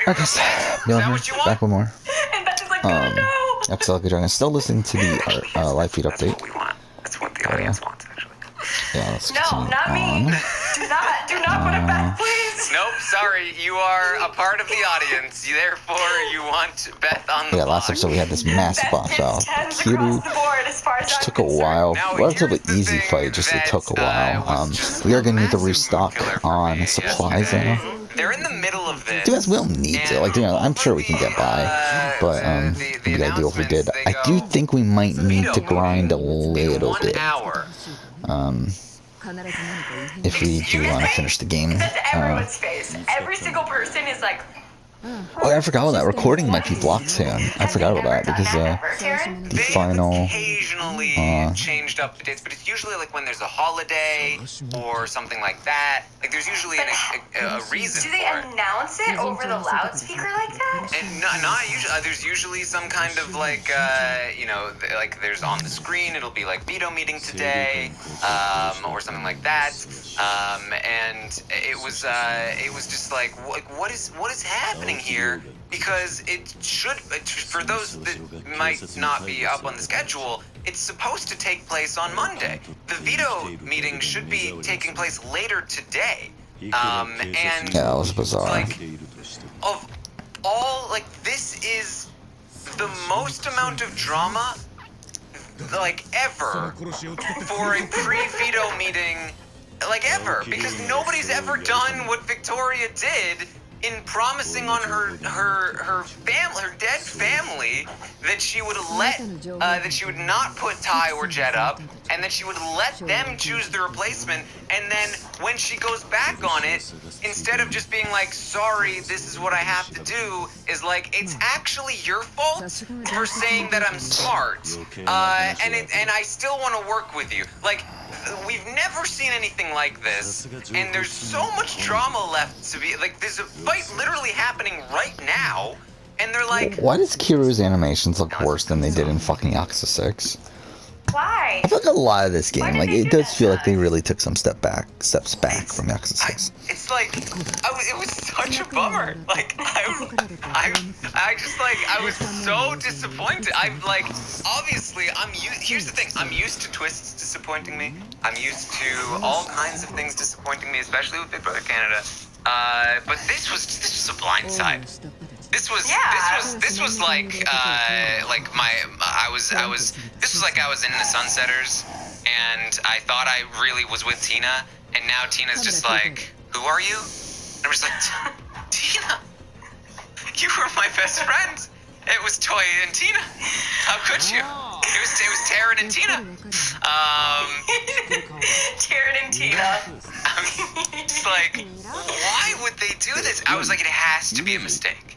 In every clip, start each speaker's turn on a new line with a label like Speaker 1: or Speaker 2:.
Speaker 1: Okay, so Beyond here, back with more.
Speaker 2: And Beth is like, no.
Speaker 1: Episode Dragon. Still listening to the live feed update.
Speaker 3: That's what we want. That's what the audience wants, actually.
Speaker 1: Yeah, let's
Speaker 2: No,
Speaker 1: continue
Speaker 2: not
Speaker 1: on.
Speaker 2: me. Do not put it back, please.
Speaker 3: Nope, sorry. You are a part of the audience. Therefore, you want Beth on the
Speaker 1: Last episode we had this massive boss battle. Kiru just took a while.
Speaker 3: Now,
Speaker 1: Relatively
Speaker 3: here's the
Speaker 1: easy
Speaker 3: thing
Speaker 1: fight, just it
Speaker 3: that,
Speaker 1: took a while.
Speaker 3: was just
Speaker 1: We are gonna need to
Speaker 3: massive
Speaker 1: restock
Speaker 3: killer for
Speaker 1: on
Speaker 3: me
Speaker 1: supplies
Speaker 3: yesterday.
Speaker 1: now.
Speaker 3: They're in the middle of this.
Speaker 1: Dude, we don't need to. Like, you know, I'm sure we can get by. But we gotta do what we did. I do think we might need to grind a little bit.
Speaker 3: Hour.
Speaker 1: If we do want to finish the game.
Speaker 2: That's everyone's face. Every single person is like,
Speaker 1: Oh, I forgot about that. Recording might be blocked soon. I forgot about that because the final.
Speaker 3: Occasionally changed up the dates, but it's usually like when there's a holiday or something like that. Like there's usually a reason
Speaker 2: do they
Speaker 3: for it.
Speaker 2: announce it over the loudspeaker like that?
Speaker 3: And not usually. There's usually some kind of like, you know, like there's on the screen. It'll be like veto meeting today, or something like that. And it was just like what is happening here? Because it should, for those that might not be up on the schedule, it's supposed to take place on Monday. The veto meeting should be taking place later today. And
Speaker 1: Yeah, that was bizarre.
Speaker 3: like, of all, like, this is the most amount of drama, like, ever for a pre-veto meeting, like, ever. Because nobody's ever done what Victoria did in promising on her dead family that she would that she would not put Ty or Jet up, and that she would let them choose the replacement. And then when she goes back on it, instead of just being like, sorry, this is what I have to do, is like, it's actually your fault for saying that I'm smart, and I still want to work with you. Like, we've never seen anything like this, and there's so much drama left to be, like, there's a fight literally happening right now, and they're like...
Speaker 1: Why does Kiru's animations look worse than they did in fucking Yakuza 6?
Speaker 2: Why?
Speaker 1: I feel like a lot of this game, like, it does feel like they really took some steps back from Yakuza 6.
Speaker 3: It's like, it was such a bummer. Like, I just, like, I was so disappointed. I'm like, obviously, here's the thing, I'm used to twists disappointing me. I'm used to all kinds of things disappointing me, especially with Big Brother Canada. But this was a blindside. This was like this was like I was in the Sunsetters, and I thought I really was with Tina, and now Tina's just like, who are you? And I'm just like, Tina, you were my best friend. It was Toya and Tina. How could you? It was Taryn and Tina.
Speaker 2: Taryn and Tina.
Speaker 3: It's like, why would they do this? I was like, it has to be a mistake.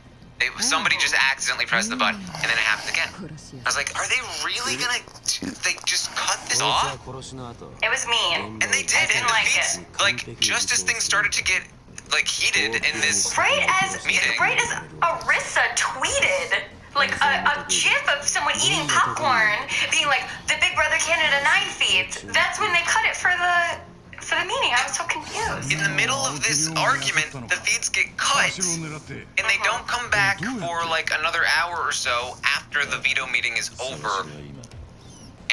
Speaker 3: Somebody just accidentally pressed the button, and then it happened again. I was like, are they really gonna, just cut this off?
Speaker 2: It was mean.
Speaker 3: And they did, and the feeds, like, just as things started to get, like, heated in this meeting.
Speaker 2: Right as Arissa tweeted, like, a gif of someone eating popcorn, being like, the Big Brother Canada 9 feeds. That's when they cut it for the meeting. I was so confused.
Speaker 3: In the middle of this argument, the feeds get cut, and they don't come back for like another hour or so after the veto meeting is over.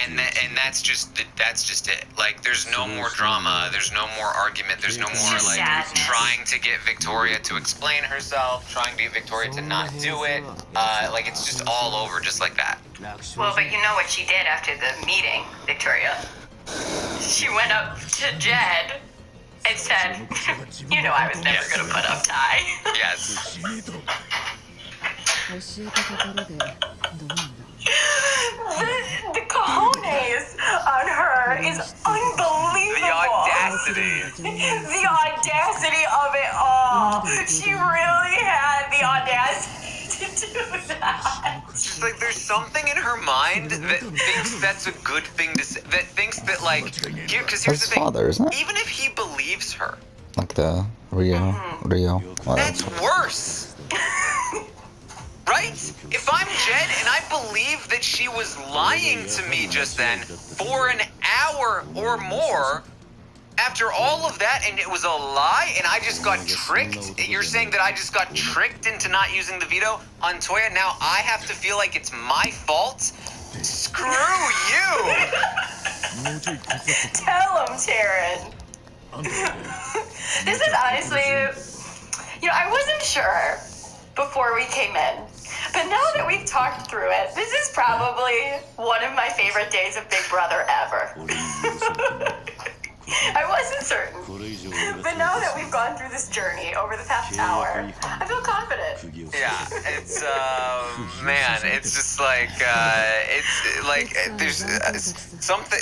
Speaker 3: And that's just it. Like, there's no more drama, there's no more argument, there's no more like trying to get Victoria to explain herself, trying to get Victoria to not do it. Like, it's just all over just like that.
Speaker 2: Well, but you know what she did after the meeting, Victoria? She went up to Jed and said, you know I was never going to put up Ty.
Speaker 3: Yes.
Speaker 2: The cojones on her is unbelievable.
Speaker 3: The audacity.
Speaker 2: The audacity of it all. She really had the audacity to do that.
Speaker 3: Just like, there's something in her mind that thinks that's a good thing to say, that thinks that, like, because here's the thing,
Speaker 1: father, isn't it?
Speaker 3: Even if he believes her,
Speaker 1: Like the Rio.
Speaker 3: that's worse. Right? If I'm Jed and I believe that she was lying to me just then for an hour or more, After all of that, and it was a lie, and I just got tricked? You're saying that I just got tricked into not using the veto on Toya? Now I have to feel like it's my fault? Screw you!
Speaker 2: Tell him, Taryn. This is honestly, I wasn't sure before we came in. But now that we've talked through it, this is probably one of my favorite days of Big Brother ever. I wasn't certain. But now that we've gone through this journey over the past hour, I feel confident.
Speaker 3: Yeah, it's, man, it's just like, there's something,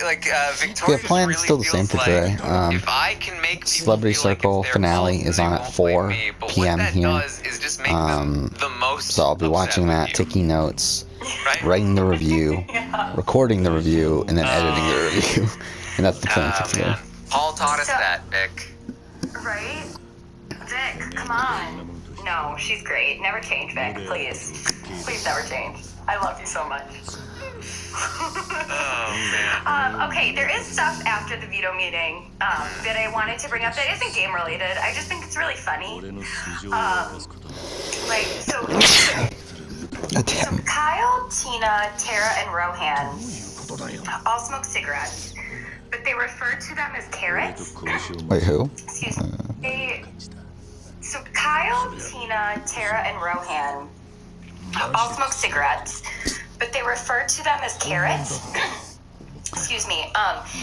Speaker 3: Victoria
Speaker 1: The plan's
Speaker 3: really
Speaker 1: still the same for
Speaker 3: feels
Speaker 1: today.
Speaker 3: like if I can make people
Speaker 1: Celebrity
Speaker 3: feel like
Speaker 1: Circle
Speaker 3: it's their
Speaker 1: finale
Speaker 3: fault,
Speaker 1: is
Speaker 3: they
Speaker 1: on at
Speaker 3: won't blame
Speaker 1: 4
Speaker 3: me, but
Speaker 1: p.m.
Speaker 3: what that
Speaker 1: here.
Speaker 3: does is just make them the most
Speaker 1: So I'll be watching
Speaker 3: upset
Speaker 1: that,
Speaker 3: with you,
Speaker 1: taking notes,
Speaker 3: right?
Speaker 1: writing the review, recording the review, and then editing the review. And that's the plan for today.
Speaker 3: Man. Paul taught us that, Vic.
Speaker 2: Right? Vic, come on. No, she's great. Never change, Vic, please. Please never change. I love you so much.
Speaker 3: Oh, man.
Speaker 2: Okay, there is stuff after the veto meeting that I wanted to bring up that isn't game related. I just think it's really funny.
Speaker 1: God damn.
Speaker 2: Kyle, Tina, Tara, and Rohan all smoke cigarettes, but they refer to them as carrots.
Speaker 1: Wait, who?
Speaker 2: Excuse me. So Kyle, Tina, Tara, and Rohan all smoke cigarettes, but they refer to them as carrots. Excuse me.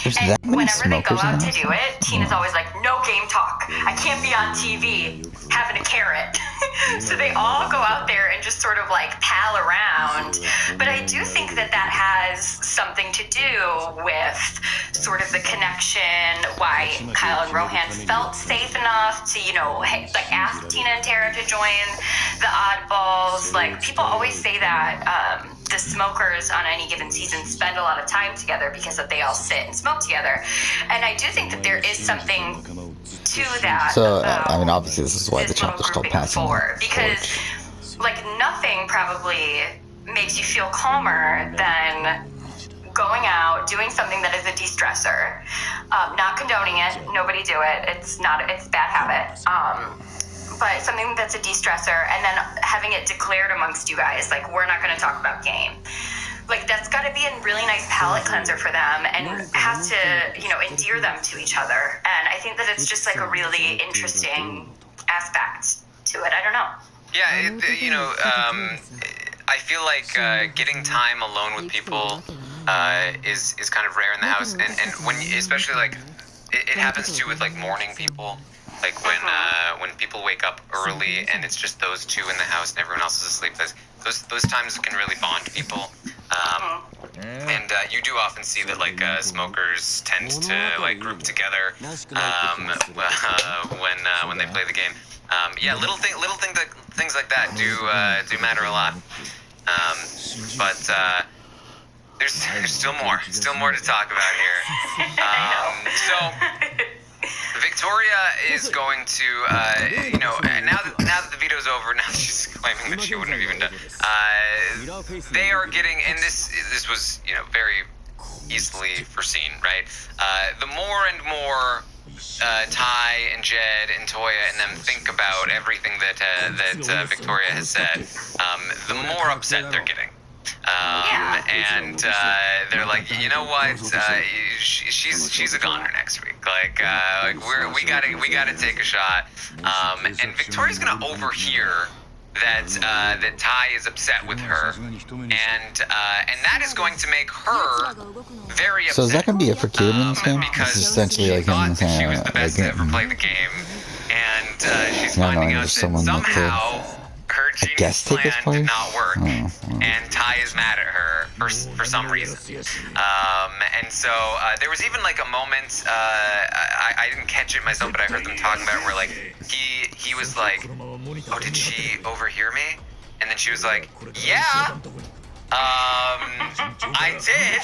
Speaker 1: There's
Speaker 2: And
Speaker 1: that many
Speaker 2: whenever they go
Speaker 1: smokers in
Speaker 2: out
Speaker 1: the
Speaker 2: to
Speaker 1: house?
Speaker 2: do it, Tina's always like, no game talk. I can't be on TV having a carrot. So they all go out there and just sort of like pal around. But I do think that that has something to do with sort of the connection, why Kyle and Rohan felt safe enough to, ask Tina and Tara to join the Oddballs. Like, people always say that the smokers on any given season spend a lot of time together because they all sit and smoke together. And I do think that there is something to that.
Speaker 1: So, obviously this is why the
Speaker 2: this little
Speaker 1: chapter's called
Speaker 2: grouping of
Speaker 1: Passing
Speaker 2: four,
Speaker 1: the
Speaker 2: because
Speaker 1: Torch.
Speaker 2: nothing probably makes you feel calmer than going out, doing something that is a de-stressor, not condoning it, nobody do it, it's a bad habit, but something that's a de-stressor, and then having it declared amongst you guys, like, we're not going to talk about game. Like, that's got to be a really nice palate cleanser for them and have to, endear them to each other. And I think that it's just like a really interesting aspect to it. I don't know.
Speaker 3: Yeah, I feel like getting time alone with people is kind of rare in the house, and when especially like it happens too with like morning people, like when people wake up early and it's just those two in the house and everyone else is asleep. Those times can really bond people. And you do often see that like smokers tend to like group together when they play the game. Things like that do matter a lot. But there's still more to talk about here. So Victoria is going to, now that the veto's over, now she's claiming that she wouldn't have even done. They are getting, and this was, very easily foreseen, right? The more and more Ty and Jed and Toya and them think about everything that Victoria has said, the more upset they're getting. And they're like, you know what? She's a goner next week. We gotta take a shot. And Victoria's gonna overhear that Ty is upset with her, and that is going to make her very upset.
Speaker 1: So is that going to be it for Kid in this game?
Speaker 3: Because
Speaker 1: It's essentially
Speaker 3: she
Speaker 1: like
Speaker 3: thought
Speaker 1: him
Speaker 3: that she was the best to ever
Speaker 1: like,
Speaker 3: play the game, and she's
Speaker 1: not
Speaker 3: finding
Speaker 1: knowing
Speaker 3: out
Speaker 1: there's
Speaker 3: that
Speaker 1: someone that
Speaker 3: somehow her
Speaker 1: guess
Speaker 3: genius
Speaker 1: take his
Speaker 3: plan did
Speaker 1: place?
Speaker 3: not work, and Ty is mad at her for some reason. And so there was even like a moment, I didn't catch it myself, but I heard them talking about it, where like he was like, oh, did she overhear me? And then she was like, yeah, I did,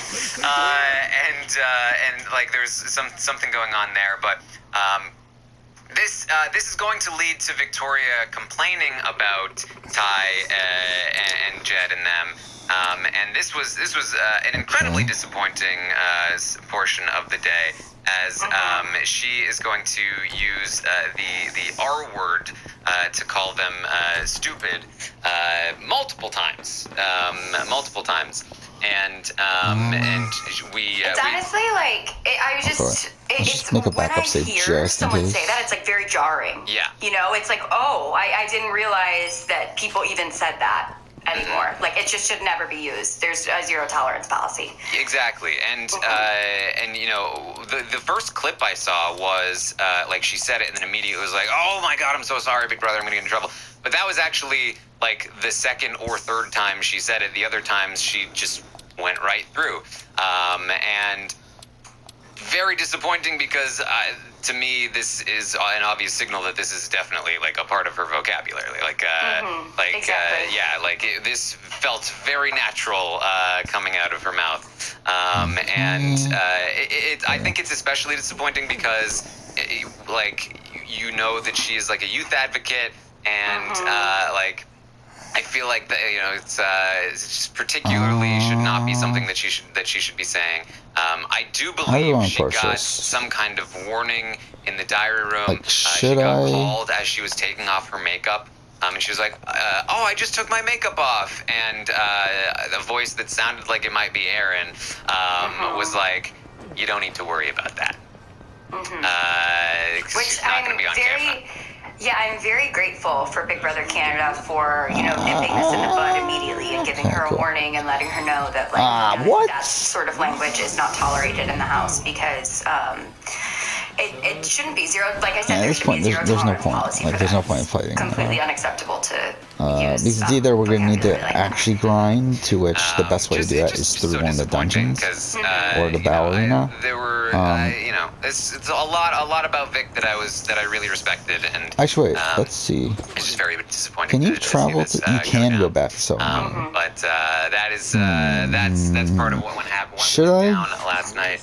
Speaker 3: and like there's something going on there, but this is going to lead to Victoria complaining about Ty and Jed and them, and this was an incredibly disappointing portion of the day. as she is going to use the R word to call them stupid multiple times, and we.
Speaker 2: It's honestly like
Speaker 1: Let's just make a
Speaker 2: when
Speaker 1: backup
Speaker 2: I
Speaker 1: save
Speaker 2: hear
Speaker 1: just in
Speaker 2: someone
Speaker 1: case.
Speaker 2: say that, it's like very jarring.
Speaker 3: Yeah.
Speaker 2: You know, it's like, oh, I didn't realize that people even said that anymore. Like, it just should never be used. There's a zero tolerance policy.
Speaker 3: Exactly, and you know, the first clip I saw was like she said it, and then immediately was like, "Oh my God, I'm so sorry, Big Brother, I'm gonna get in trouble." But that was actually like the second or third time she said it. The other times she just went right through, and very disappointing because to me this is an obvious signal that this is definitely like a part of her vocabulary. Like,
Speaker 2: Exactly.
Speaker 3: yeah, like this felt very natural coming out of her mouth, and I think it's especially disappointing because like you know that she is like a youth advocate, and like I feel like that, you know, it's just particularly should not be something that she should be saying. I do believe she got some kind of warning in the diary room.
Speaker 1: Like,
Speaker 3: She got called as she was taking off her makeup. And she was like, "Oh, I just took my makeup off," and the voice that sounded like it might be Aaron was like, "You don't need to worry about that."
Speaker 2: Which
Speaker 3: she's not going to be on camera.
Speaker 2: Yeah, I'm very grateful for Big Brother Canada for, you know, nipping this in the bud immediately and giving her a warning and letting her know that, like, you know, that sort of language is not tolerated in the house, because it shouldn't be zero. Like I said, there should be zero tolerance policy.
Speaker 1: Like, there's no point in fighting.
Speaker 2: Completely unacceptable to use.
Speaker 1: Because it's either we're gonna need to
Speaker 2: like
Speaker 1: actually grind, to which the best way to do that is through one of the dungeons or the ballerina.
Speaker 3: There were, you know, it's a lot about Vic that I really respected, and
Speaker 1: actually, wait, let's see.
Speaker 3: It's just very disappointing.
Speaker 1: Can you travel to? You can go back. So,
Speaker 3: but that is that's part of what happened down last night.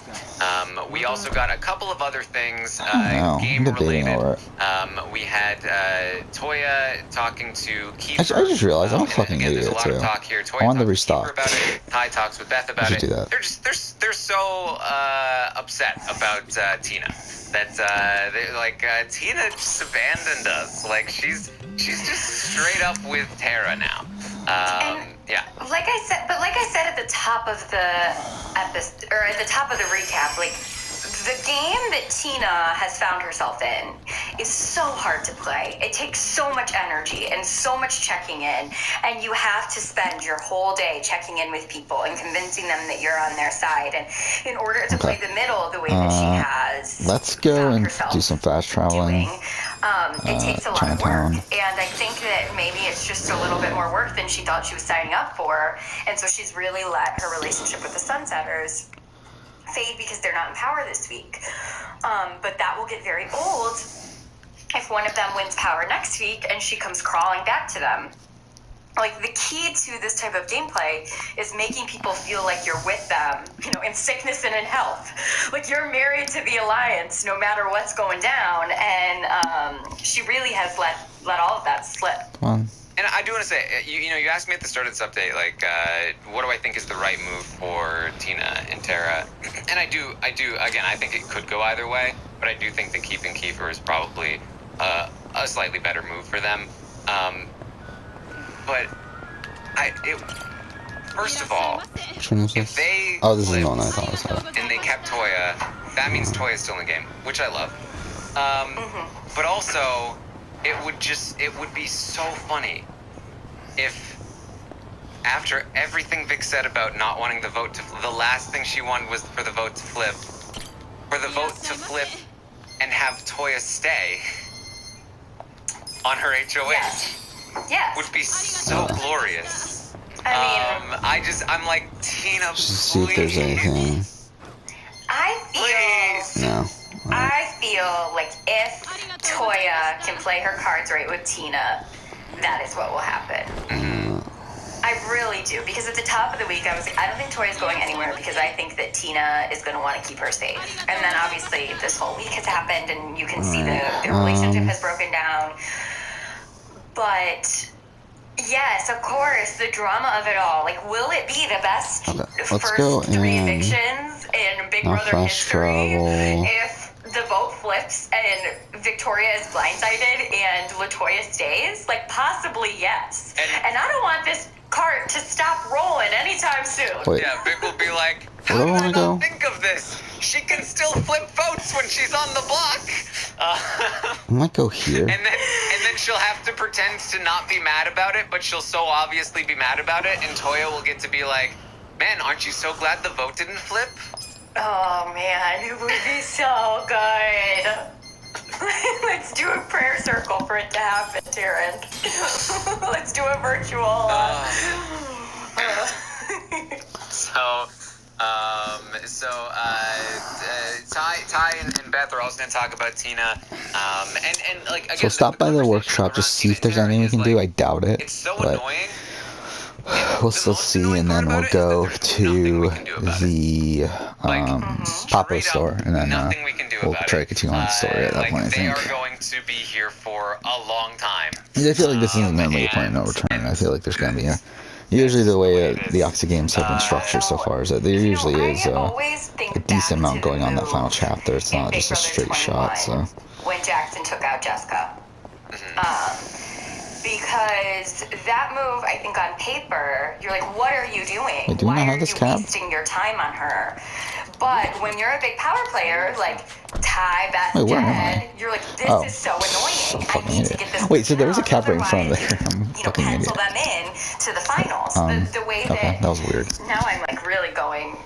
Speaker 3: We also got a couple of other things game related. We had Toya talking to Kiefer.
Speaker 1: I just realized I'm a fucking
Speaker 3: again,
Speaker 1: idiot
Speaker 3: there's a lot of talk here. Toya
Speaker 1: I want to
Speaker 3: talks to Kiefer
Speaker 1: restock.
Speaker 3: about it. Ty talks with Beth about it.
Speaker 1: Do that.
Speaker 3: They're so upset about Tina that they're like Tina just abandoned us. Like she's just straight up with Tara now. Yeah.
Speaker 2: Like I said at the top of the episode, or at the top of the recap, like, the game that Tina has found herself in is so hard to play. It takes so much energy and so much checking in, and you have to spend your whole day checking in with people and convincing them that you're on their side. And in order to play the middle the way that she has,
Speaker 1: let's go and do some fast traveling.
Speaker 2: It takes a lot of work, and I think that maybe it's just a little bit more work than she thought she was signing up for, and so she's really let her relationship with the Sunsetters fade because they're not in power this week. But that will get very old if one of them wins power next week and she comes crawling back to them. Like, the key to this type of gameplay is making people feel like you're with them, you know, in sickness and in health. Like, you're married to the Alliance no matter what's going down, and she really has let all of that slip.
Speaker 3: And I do want to say, you know, you asked me at the start of this update, like, what do I think is the right move for Tina and Tara? And I do, again, I think it could go either way, but I do think that keeping Kiefer is probably a slightly better move for them. But first of all, if they
Speaker 1: this is not nice.
Speaker 3: and they kept Toya, that means Toya's still in the game, which I love. But also, it would be so funny if, after everything Vic said about not wanting the vote to, the last thing she wanted was for the vote to flip, and have Toya stay on her HOH.
Speaker 2: Yes.
Speaker 3: Would be so glorious.
Speaker 2: I mean,
Speaker 3: I'm like, Tina, please.
Speaker 1: Just see if there's anything.
Speaker 2: I feel like if Toya can play her cards right with Tina, that is what will happen. I really do, because at the top of the week I was like, I don't think Toya's going anywhere because I think that Tina is going to want to keep her safe. And then obviously this whole week has happened, and you can see the relationship has broken down. But Yes, of course, the drama of it all. Like, will it be the best
Speaker 1: Okay, let's
Speaker 2: first
Speaker 1: go
Speaker 2: 3
Speaker 1: in.
Speaker 2: evictions in Big
Speaker 1: Now
Speaker 2: Brother
Speaker 1: fast
Speaker 2: history
Speaker 1: travel.
Speaker 2: if the vote flips and Victoria is blindsided and LaToya stays? Like, possibly yes. And I don't want this cart to stop rolling anytime soon.
Speaker 1: Wait.
Speaker 3: Yeah, Vic will be like, how
Speaker 1: Where
Speaker 3: did
Speaker 1: do I
Speaker 3: I
Speaker 1: wanna
Speaker 3: not
Speaker 1: go?
Speaker 3: think of this? She can still flip votes when she's on the block.
Speaker 1: I might go here.
Speaker 3: And then she'll have to pretend to not be mad about it, but she'll so obviously be mad about it, and Toya will get to be like, man, aren't you so glad the vote didn't flip?
Speaker 2: Oh man, it would be so good. Let's do a prayer circle for it to happen, Taryn. Let's do a virtual.
Speaker 3: Ty and Beth are also going to talk about Tina. And like again,
Speaker 1: So stop by the
Speaker 3: conversation
Speaker 1: workshop,
Speaker 3: around
Speaker 1: just see
Speaker 3: Tina
Speaker 1: if there's
Speaker 3: and Tara
Speaker 1: anything we
Speaker 3: is,
Speaker 1: can do. I
Speaker 3: like,
Speaker 1: doubt it,
Speaker 3: it's so
Speaker 1: but
Speaker 3: annoying.
Speaker 1: we'll
Speaker 3: The
Speaker 1: still
Speaker 3: most
Speaker 1: see,
Speaker 3: annoying
Speaker 1: and
Speaker 3: part
Speaker 1: then we'll
Speaker 3: about it is that
Speaker 1: go
Speaker 3: there's nothing we can do about it.
Speaker 1: the
Speaker 3: Like,
Speaker 1: Papa
Speaker 3: straight up,
Speaker 1: store, and then
Speaker 3: nothing we can do
Speaker 1: we'll
Speaker 3: about
Speaker 1: try to
Speaker 3: it.
Speaker 1: continue on the story at that
Speaker 3: Like,
Speaker 1: point, I
Speaker 3: they
Speaker 1: think.
Speaker 3: are going to be here for a long time.
Speaker 1: I feel like this isn't going to be a point of no return. I feel like there's going to be a... Usually the way the Yakuza games have been structured so far is that there usually is a decent amount going on that final chapter. It's not just a straight shot, so...
Speaker 2: When Jackson took out Jessica. Because that move, I think on paper, you're like, what are you doing?
Speaker 1: Wait, do we not
Speaker 2: Why
Speaker 1: have
Speaker 2: are
Speaker 1: this
Speaker 2: you
Speaker 1: cab?
Speaker 2: wasting your time on her? But when you're a big power player, like Ty, Beth,
Speaker 1: Wait, where am
Speaker 2: Ted,
Speaker 1: I?
Speaker 2: you're like, this
Speaker 1: Oh,
Speaker 2: is so annoying. I
Speaker 1: fucking
Speaker 2: need to
Speaker 1: idiot.
Speaker 2: get this.
Speaker 1: Wait, so there was a cab right in front of
Speaker 2: otherwise,
Speaker 1: there. I'm fucking
Speaker 2: pencil
Speaker 1: idiot.
Speaker 2: them in to the finals. The way
Speaker 1: Okay, that was weird.
Speaker 2: now I'm like really going,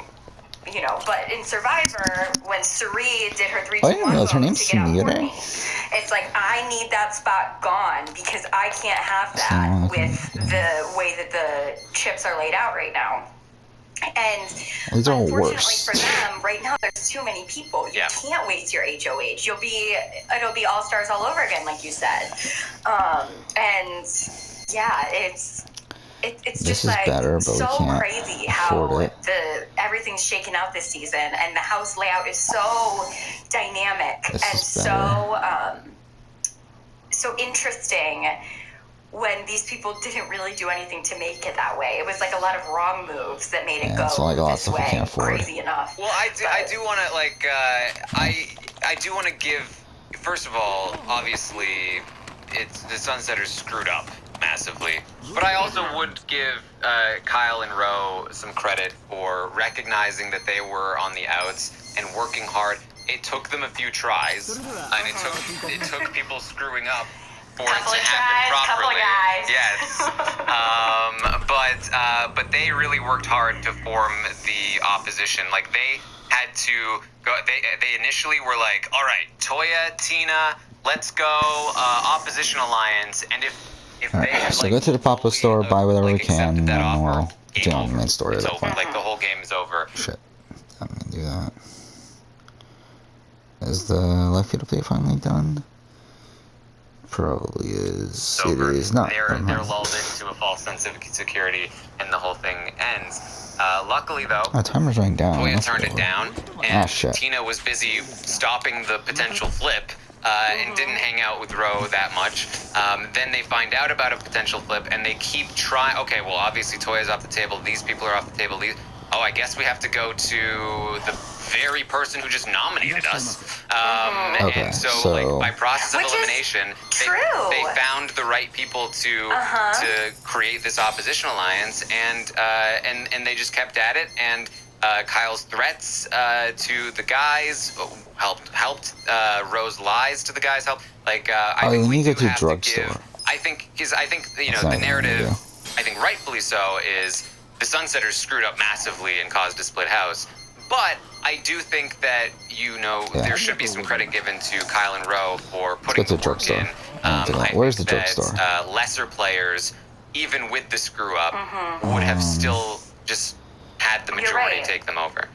Speaker 2: but in Survivor, when Suri did her 3
Speaker 1: Oh, I didn't realize her
Speaker 2: vote
Speaker 1: name's
Speaker 2: to get out
Speaker 1: Samira.
Speaker 2: Courtney, it's like, I need that spot gone because I can't have that with the way that the chips are laid out right now. And
Speaker 1: These are all
Speaker 2: unfortunately
Speaker 1: worse.
Speaker 2: for them, right now there's too many people. You can't waste your HOH. It'll be all stars all over again, like you said. And yeah, it's
Speaker 1: This
Speaker 2: just
Speaker 1: is
Speaker 2: like
Speaker 1: better, but we
Speaker 2: so
Speaker 1: can't
Speaker 2: crazy
Speaker 1: afford
Speaker 2: how
Speaker 1: it.
Speaker 2: everything's shaken out this season, and the house layout is so dynamic
Speaker 1: This
Speaker 2: and
Speaker 1: is better.
Speaker 2: so interesting. When these people didn't really do anything to make it that way, it was like a lot of wrong moves that made it go
Speaker 1: it's like a lot of
Speaker 2: this
Speaker 1: stuff we
Speaker 2: way.
Speaker 1: can't afford.
Speaker 2: Crazy enough.
Speaker 3: Well, I do want to I do want to give. First of all, obviously, the Sunsetters screwed up massively, but I also would give Kyle and Ro some credit for recognizing that they were on the outs and working hard. It took them a few tries, and it took people screwing up for it to happen properly. Yes. But they really worked hard to form the opposition. Like, they had to go. They initially were like, all right, Toya, Tina, let's go opposition alliance. And if
Speaker 1: Alright,
Speaker 3: they had,
Speaker 1: so
Speaker 3: like,
Speaker 1: go to the Papa
Speaker 3: fully,
Speaker 1: store, buy whatever we can,
Speaker 3: accepted
Speaker 1: and
Speaker 3: that
Speaker 1: then
Speaker 3: offer,
Speaker 1: we'll
Speaker 3: game
Speaker 1: get on the
Speaker 3: over.
Speaker 1: main story at
Speaker 3: It's
Speaker 1: that
Speaker 3: over.
Speaker 1: point.
Speaker 3: Like, the whole game is over.
Speaker 1: Shit. I'm gonna do that. Is the left field update finally done? Probably is. It is not.
Speaker 3: They're lulled into a false sense of security, and the whole thing ends. Luckily, though,
Speaker 1: Oh, timer's running down.
Speaker 3: Toya
Speaker 1: That's
Speaker 3: turned it
Speaker 1: cool.
Speaker 3: down, and
Speaker 1: shit.
Speaker 3: Tina was busy stopping the potential flip, and didn't hang out with Ro that much. Then they find out about a potential flip, and they keep trying. Okay, well, obviously Toya's off the table. These people are off the table. I guess we have to go to the very person who just nominated us.
Speaker 1: Okay,
Speaker 3: And so,
Speaker 1: so-
Speaker 3: like, by process of
Speaker 2: Which is
Speaker 3: elimination,
Speaker 2: true.
Speaker 3: they found the right people to create this opposition alliance, and they just kept at it. And Kyle's threats to the guys helped. Ro's lies to the guys helped. Like, I think
Speaker 1: we need to go to a
Speaker 3: have
Speaker 1: drugstore.
Speaker 3: give. I think
Speaker 1: That's
Speaker 3: the
Speaker 1: not what I'm gonna
Speaker 3: narrative.
Speaker 1: do.
Speaker 3: I think rightfully so is the Sunsetters screwed up massively and caused a split house. But I do think that, there should be some credit given to Kyle and Ro for putting
Speaker 1: to
Speaker 3: the
Speaker 1: the
Speaker 3: work
Speaker 1: drugstore.
Speaker 3: in.
Speaker 1: Where's the
Speaker 3: think that,
Speaker 1: drugstore?
Speaker 3: lesser players, even with the screw up, would have still just had the
Speaker 2: You're
Speaker 3: majority
Speaker 2: right.
Speaker 3: take them over.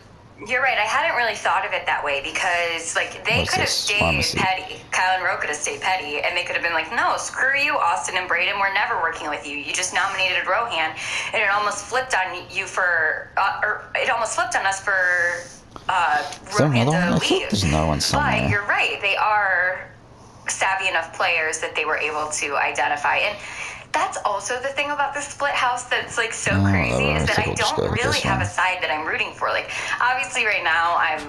Speaker 2: You're right. I hadn't really thought of it that way because, like, they
Speaker 1: What's
Speaker 2: could have
Speaker 1: this?
Speaker 2: stayed
Speaker 1: Pharmacy.
Speaker 2: petty. Kyle and Ro could have stayed petty, and they could have been like, "No, screw you, Austin and Braden. We're never working with you. You just nominated Rohan," and it almost flipped on you for, or it almost flipped on us for
Speaker 1: Is there
Speaker 2: Rohan
Speaker 1: another one?
Speaker 2: to
Speaker 1: I feel like
Speaker 2: leave.
Speaker 1: there's another one somewhere.
Speaker 2: But you're right. They are savvy enough players that they were able to identify, and that's also the thing about the split house that's like so
Speaker 1: Oh,
Speaker 2: crazy is that I
Speaker 1: we'll just go
Speaker 2: don't
Speaker 1: with
Speaker 2: really
Speaker 1: this
Speaker 2: have
Speaker 1: one.
Speaker 2: a side that I'm rooting for. Like, obviously right now I'm,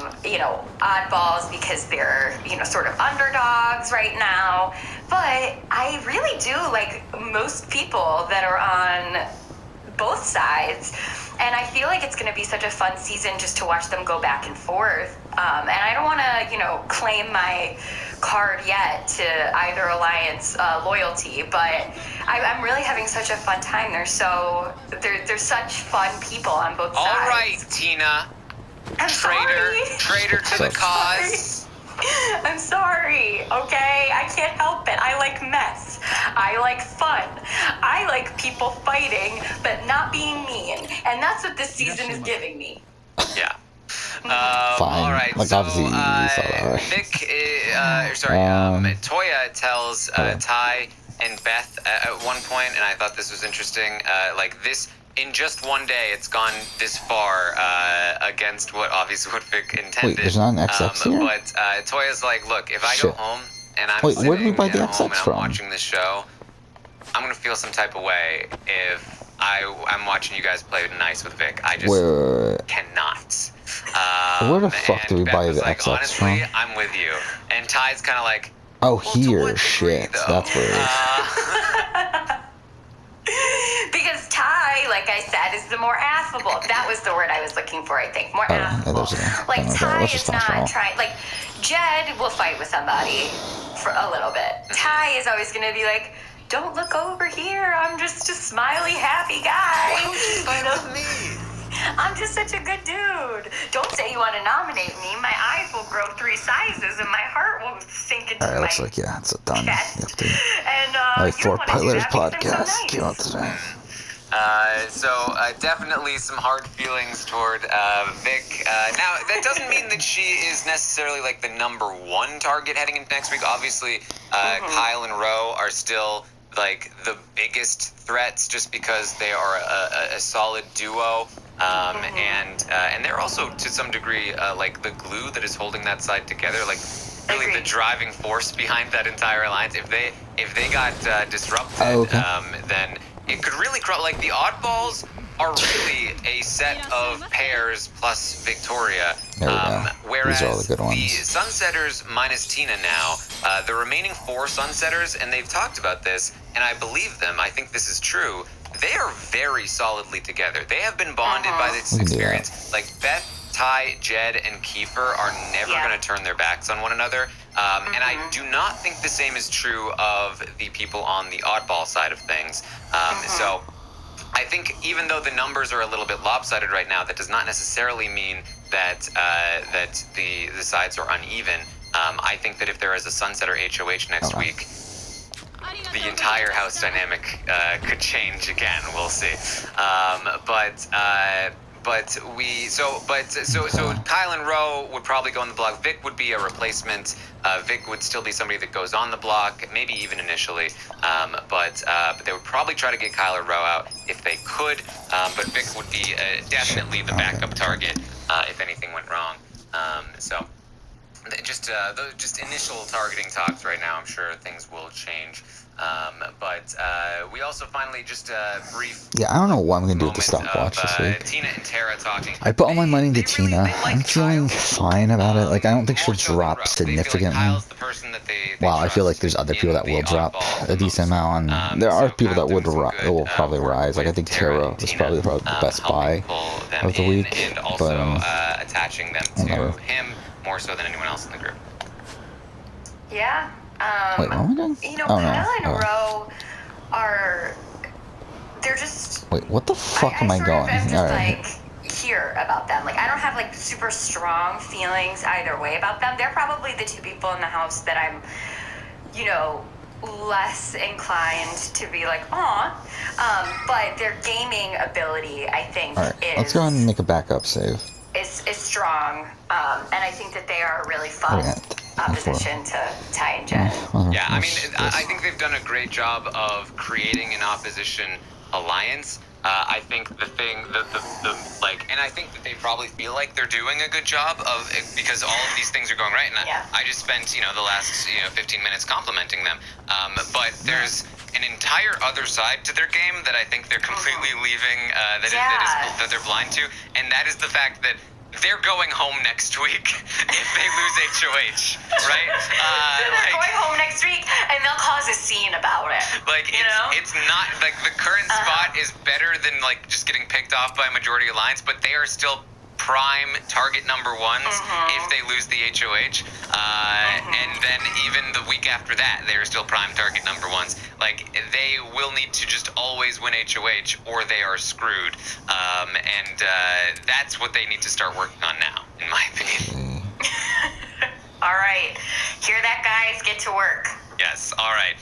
Speaker 2: oddballs because they're, sort of underdogs right now. But I really do like most people that are on both sides. And I feel like it's going to be such a fun season just to watch them go back and forth. And I don't want to, claim my card yet to either alliance loyalty, but I'm really having such a fun time. There's such fun people on both sides.
Speaker 3: All right, Tina.
Speaker 2: I'm sorry.
Speaker 3: Traitor to the cause.
Speaker 2: I'm sorry, okay? I can't help it. I like mess. I like fun. I like people fighting, but not being mean. And that's what this season is giving me.
Speaker 3: Yeah.
Speaker 1: Fine.
Speaker 3: All right,
Speaker 1: Like,
Speaker 3: so
Speaker 1: obviously, you saw that, right?
Speaker 3: Toya tells Ty and Beth at one point, and I thought this was interesting, this, in just one day, it's gone this far against what Vic intended.
Speaker 1: Wait, there's not an XX here?
Speaker 3: But Toya's like, look, if I go home and I'm
Speaker 1: Wait, where did we
Speaker 3: sitting
Speaker 1: buy
Speaker 3: at
Speaker 1: the
Speaker 3: home
Speaker 1: XX
Speaker 3: and I'm
Speaker 1: from?
Speaker 3: watching this show, I'm going to feel some type of way if I'm watching you guys play nice with Vic. I just cannot.
Speaker 1: Where the fuck do we
Speaker 3: Beth
Speaker 1: buy
Speaker 3: was
Speaker 1: the
Speaker 3: like,
Speaker 1: XX
Speaker 3: honestly,
Speaker 1: from?
Speaker 3: I'm with you. And Ty's kind of like,
Speaker 1: Oh,
Speaker 3: well, to
Speaker 1: here.
Speaker 3: what degree,
Speaker 1: Shit.
Speaker 3: though?
Speaker 1: That's where it is.
Speaker 2: Because Ty, like I said, is the more affable. That was the word I was looking for, I think. More affable. Like, Ty is not trying... Like, Jed will fight with somebody for a little bit. Ty is always going to be like, don't look over here. I'm just a smiley, happy guy.
Speaker 3: Why don't you fight with me?
Speaker 2: I'm just such a good dude. Don't say you want to nominate me. My eyes will grow 3 sizes and my heart will sink into my
Speaker 1: looks like, yeah, it's a done.
Speaker 2: chest.
Speaker 1: You have to...
Speaker 2: And,
Speaker 1: For Pilot's podcast.
Speaker 2: So
Speaker 1: Came out today.
Speaker 3: Definitely some hard feelings toward Vic. Now, that doesn't mean that she is necessarily like the number one target heading into next week. Obviously, Kyle and Ro are still like the biggest threats just because they are a solid duo. And they're also to some degree like the glue that is holding that side together. Like really the driving force behind that entire alliance. If they got disrupted, then it could really like the oddballs are really a set of pairs plus Victoria. Whereas
Speaker 1: These are all the good ones.
Speaker 3: the Sunsetters minus Tina now, the remaining 4 Sunsetters, and they've talked about this, and I believe them. I think this is true. They are very solidly together. They have been bonded by this experience. Like Beth, Ty, Jed, and Kiefer are never going to turn their backs on one another. And I do not think the same is true of the people on the oddball side of things. So I think even though the numbers are a little bit lopsided right now, that does not necessarily mean that that the sides are uneven. I think that if there is a Sunsetter HOH next week, the entire house dynamic could change again. We'll see. So Kyle and Ro would probably go on the block. Vic would be a replacement. Vic would still be somebody that goes on the block, maybe even initially. But they would probably try to get Kyle or Ro out if they could. But Vic would be definitely the backup target if anything went wrong. So just initial targeting talks right now. I'm sure things will change. But we also finally just brief.
Speaker 1: Yeah, I don't know what I'm gonna do with the stopwatch this week.
Speaker 3: Tina and Tara talking.
Speaker 1: I put all my money into
Speaker 3: Really,
Speaker 1: Tina.
Speaker 3: like
Speaker 1: I'm feeling fine about it. Like, I don't think she'll
Speaker 3: more so than
Speaker 1: drop
Speaker 3: Ro. They feel like
Speaker 1: significantly.
Speaker 3: Kyle's the person that they
Speaker 1: Wow, I feel like
Speaker 3: trust
Speaker 1: there's other
Speaker 3: in
Speaker 1: people that
Speaker 3: the
Speaker 1: will drop
Speaker 3: oddball
Speaker 1: a decent amount. And there are
Speaker 3: so
Speaker 1: people that
Speaker 3: kind of
Speaker 1: would
Speaker 3: doing some
Speaker 1: will
Speaker 3: good
Speaker 1: probably
Speaker 3: work
Speaker 1: rise. Like, I
Speaker 3: with
Speaker 1: think
Speaker 3: Tara
Speaker 1: Tara
Speaker 3: and
Speaker 1: is
Speaker 3: Tina,
Speaker 1: probably the best buy
Speaker 3: helping pull them
Speaker 1: of the
Speaker 3: in
Speaker 1: week.
Speaker 3: and also
Speaker 1: But
Speaker 3: attaching them to him more so than anyone else in the group.
Speaker 2: Yeah.
Speaker 1: wait, what am I doing?
Speaker 2: Kyle and Ro are... They're just...
Speaker 1: Wait, what the fuck am I going?
Speaker 2: I'm just
Speaker 1: All right.
Speaker 2: here about them. Like, I don't have like super strong feelings either way about them. They're probably the 2 people in the house that I'm, less inclined to be like, aw. But their gaming ability, I think,
Speaker 1: All right, let's go ahead and make a backup save.
Speaker 2: is strong. And I think that they are a really fun opposition to Ty and Jen.
Speaker 3: Yeah, I mean, I think they've done a great job of creating an opposition alliance. I think the and I think that they probably feel like they're doing a good job of it because all of these things are going right. And I just spent, the last, 15 minutes complimenting them. But there's an entire other side to their game that I think they're completely leaving, that they're blind to, and that is the fact that they're going home next week if they lose HOH, right?
Speaker 2: They're going home next week, and they'll cause a scene about it.
Speaker 3: Like, it's not, like, the current spot is better than, like, just getting picked off by a majority alliance, but they are still prime target number ones if they lose the HOH. And then even the week after that, they're still prime target number ones. Like, they will need to just always win HOH or they are screwed. And that's what they need to start working on now, in my opinion.
Speaker 2: All right. Hear that, guys? Get to work.
Speaker 3: Yes, all right.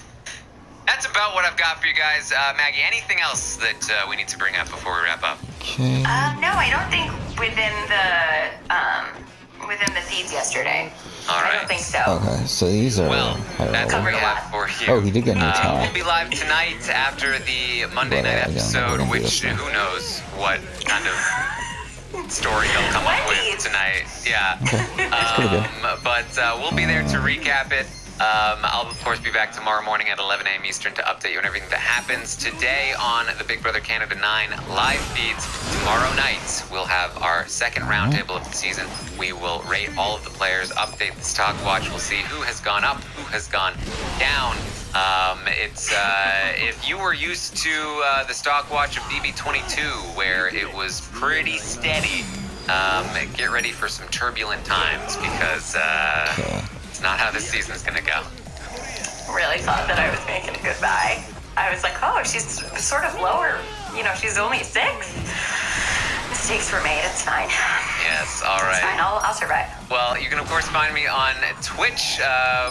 Speaker 3: That's about what I've got for you guys. Maggie, anything else that we need to bring up before we wrap up?
Speaker 1: Okay.
Speaker 2: No, I don't think within the feeds yesterday.
Speaker 3: All right.
Speaker 2: I don't think so.
Speaker 1: Okay, so these are...
Speaker 3: Well, that's what we have for you.
Speaker 1: Oh, he did get a new tie.
Speaker 3: We'll be live tonight after the Monday night episode, which who knows what kind of story he'll come up with tonight. Yeah.
Speaker 1: Okay, that's pretty good.
Speaker 3: But we'll be there to recap it. I'll, of course, be back tomorrow morning at 11 a.m. Eastern to update you on everything that happens today on the Big Brother Canada 9 live feeds. Tomorrow night, we'll have our second roundtable of the season. We will rate all of the players, update the stock watch. We'll see who has gone up, who has gone down. If you were used to the stock watch of BB22, where it was pretty steady, get ready for some turbulent times because... not how this season's gonna go.
Speaker 2: Really thought that I was making a goodbye. I was like, oh, she's sort of lower. You know, she's only 6. Mistakes were made. It's fine.
Speaker 3: Yes, all right.
Speaker 2: It's fine. I'll survive.
Speaker 3: Well, you can, of course, find me on Twitch.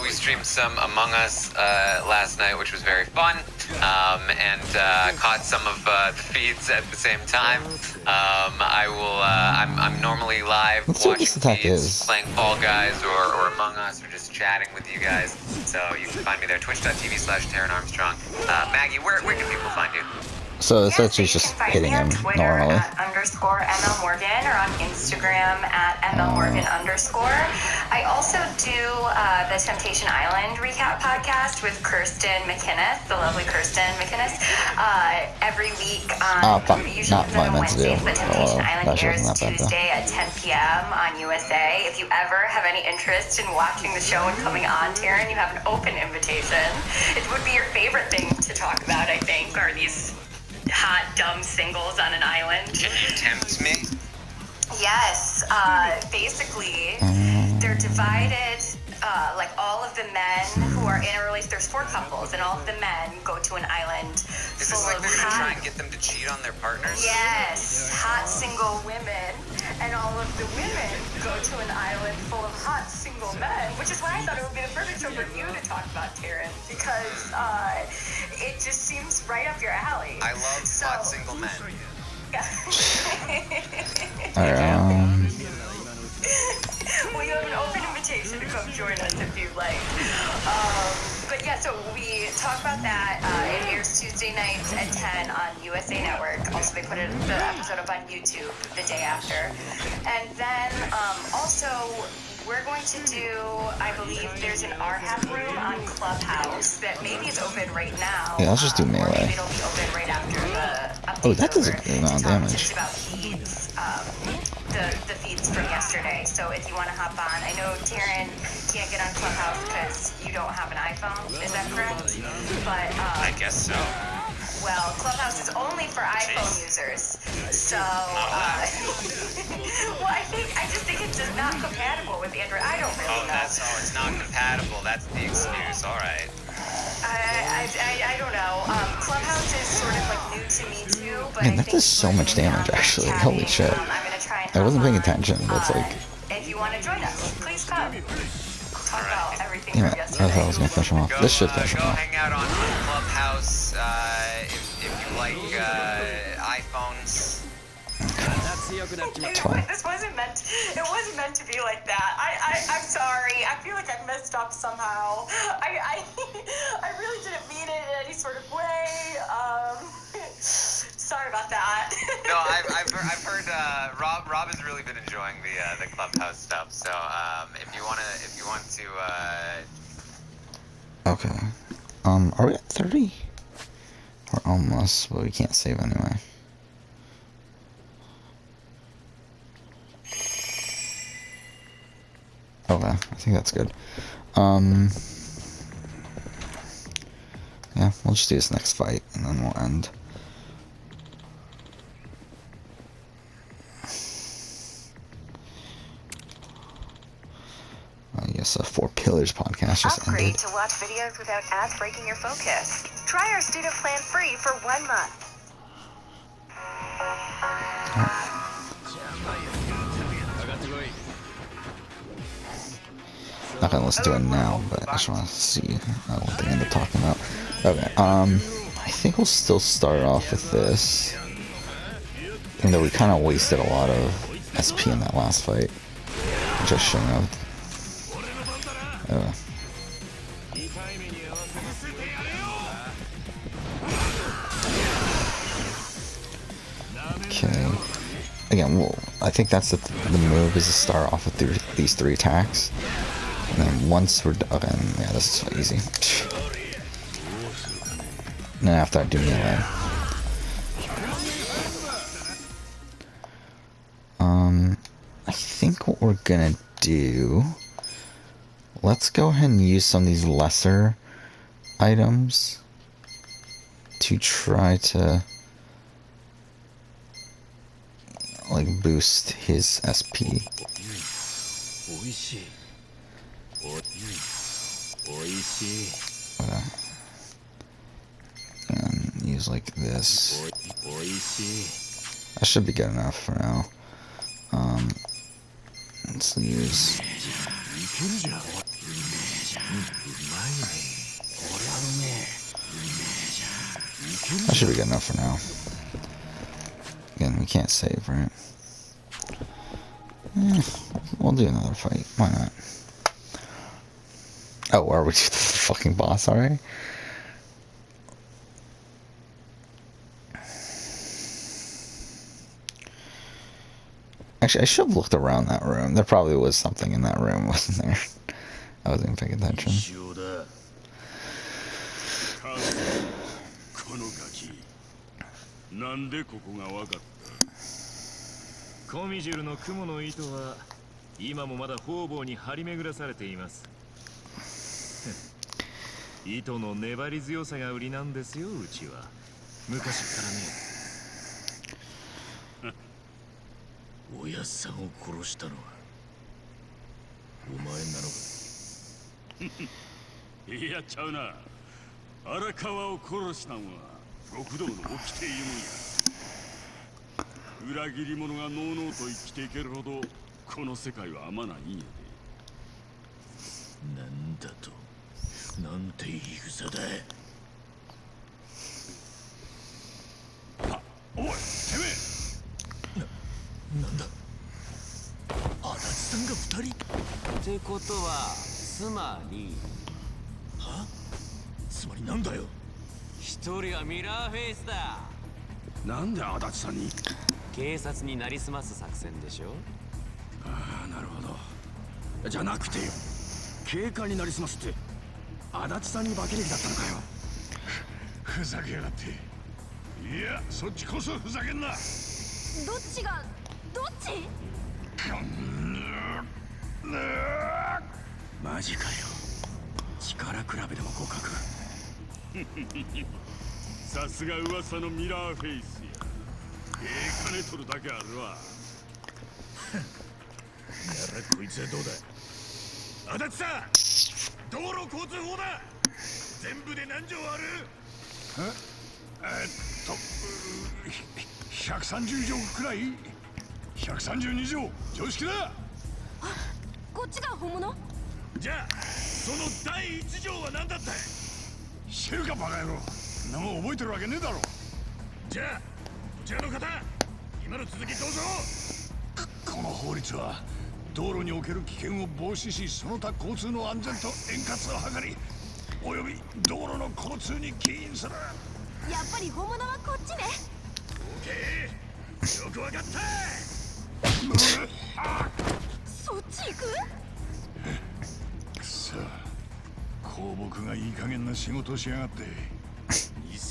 Speaker 3: We streamed some Among Us last night, which was very fun. And caught some of the feeds at the same time. I'm normally live watching feeds, playing Fall Guys or Among Us, or just chatting with you guys. So you can find me there, twitch.tv/Taron Armstrong. Maggie, where can people find you?
Speaker 1: So it's actually just hitting him normally.
Speaker 2: @_MLMorgan or on Instagram @MLMorgan_. I also do the Temptation Island recap podcast with Kirsten McInnes, the lovely Kirsten McInnes, every week on usually on Wednesdays, but Temptation Island airs Tuesday at 10 p.m. on USA. If you ever have any interest in watching the show and coming on, Taron, you have an open invitation. It would be your favorite thing to talk about, I think, are these hot, dumb singles on an island.
Speaker 3: Can you tempt me?
Speaker 2: Yes. Basically, they're divided, like all of the men who are in a relationship, there's 4 couples, and all of the men go to an island
Speaker 3: Is
Speaker 2: full
Speaker 3: this like
Speaker 2: of
Speaker 3: they're going to
Speaker 2: hot...
Speaker 3: try and get them to cheat on their partners?
Speaker 2: Yes, hot single women, and all of the women go to an island full of hot single men, which is why I thought it would be the perfect show for you to talk about, Taron, because it just seems right up your alley.
Speaker 3: I love hot single men.
Speaker 2: Well, you have an open invitation to come join us if you'd like. But yeah, so we talk about that. It airs Tuesday nights at 10 on USA Network. Also, they put the episode up on YouTube the day after. And then also, we're going to do, I believe there's an RHAP room on Clubhouse that maybe is open right now.
Speaker 1: Yeah, let's just do Melee.
Speaker 2: Or maybe it'll be open right after the update.
Speaker 1: Oh, that does a good amount of damage.
Speaker 2: Just about feeds, the feeds from yesterday. So if you want to hop on, I know Taron can't get on Clubhouse because you don't have an iPhone. Is that correct? But
Speaker 3: I guess so.
Speaker 2: Well, Clubhouse is only for iPhone users. So, well, I just think it's just not compatible with Android. I don't really know.
Speaker 3: It's not compatible. That's the excuse. All right.
Speaker 2: I don't know. Clubhouse is sort of like new to me too, but
Speaker 1: Man, that does so much damage, actually. Holy shit.
Speaker 2: I'm gonna try and
Speaker 1: I wasn't paying attention, but it's like...
Speaker 2: If you want to join us, please come. Talk about everything
Speaker 1: Yeah,
Speaker 2: from
Speaker 1: I
Speaker 2: yesterday.
Speaker 1: thought I was going to finish him off. This should finish him
Speaker 3: Go
Speaker 1: off.
Speaker 3: hang out on Clubhouse if you like iPhones.
Speaker 2: This wasn't meant. It wasn't meant to be like that. I'm sorry. I feel like I messed up somehow. I really didn't mean it in any sort of way. Sorry about that.
Speaker 3: No, I've heard Rob has really been enjoying the Clubhouse stuff. So if you want to.
Speaker 1: Okay. Are we at 30? We're almost, but we can't save anyway. Okay, I think that's good. Yeah, we'll just do this next fight, and then we'll end. Yes, a Four Pillars podcast just
Speaker 2: Upgrade
Speaker 1: ended.
Speaker 2: to watch videos without ads breaking your focus. Try our student plan free for 1 month.
Speaker 1: Not gonna listen to it now, but I just want to see what they end up talking about. Okay, I think we'll still start off with this. Even though we kind of wasted a lot of SP in that last fight, which I shouldn't have. Okay. Again, well, I think that's the move, is to start off with these 3 attacks. And then once we're done, yeah, this is so easy. And then after I do melee. I think what we're gonna do, let's go ahead and use some of these lesser items to try to like boost his SP. And use like this. That should be good enough for now. Let's use. That should be good enough for now. Again, we can't save, right? We'll do another fight. Why not? Oh, are we the fucking boss already? Actually, I should have looked around that room. There probably was something in that room, wasn't there? I wasn't paying attention.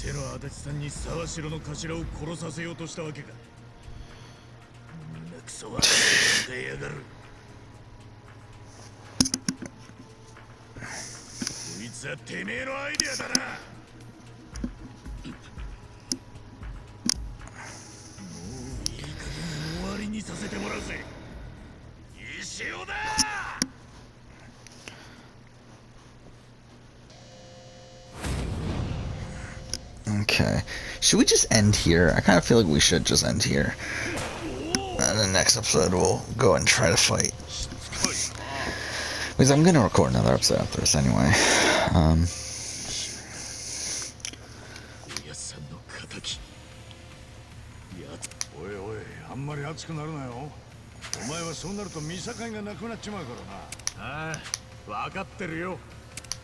Speaker 4: 店の足立さんに沢城の頭を殺させようとしたわけか。みんなクソは出やがる。こいつはてめえのアイデアだな。終わりにさせてもらうぜ。石尾だ。
Speaker 1: Okay. Should we just end here? I kind of feel like we should just end here. And the next episode we'll go and try to fight. Because I'm gonna record another episode after this anyway.
Speaker 4: おいおい、あんまり熱くなるなよ。お前はそうなると見境がなくなっちまうからな。ああ、分かってるよ。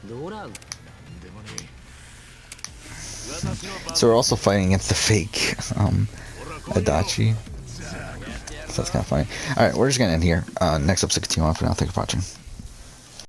Speaker 4: どうなん？なんでもねえ。
Speaker 1: So we're also fighting against the fake Adachi. So that's kind of funny. Alright, we're just gonna end here. Next episode, continue on for now. Thanks for watching.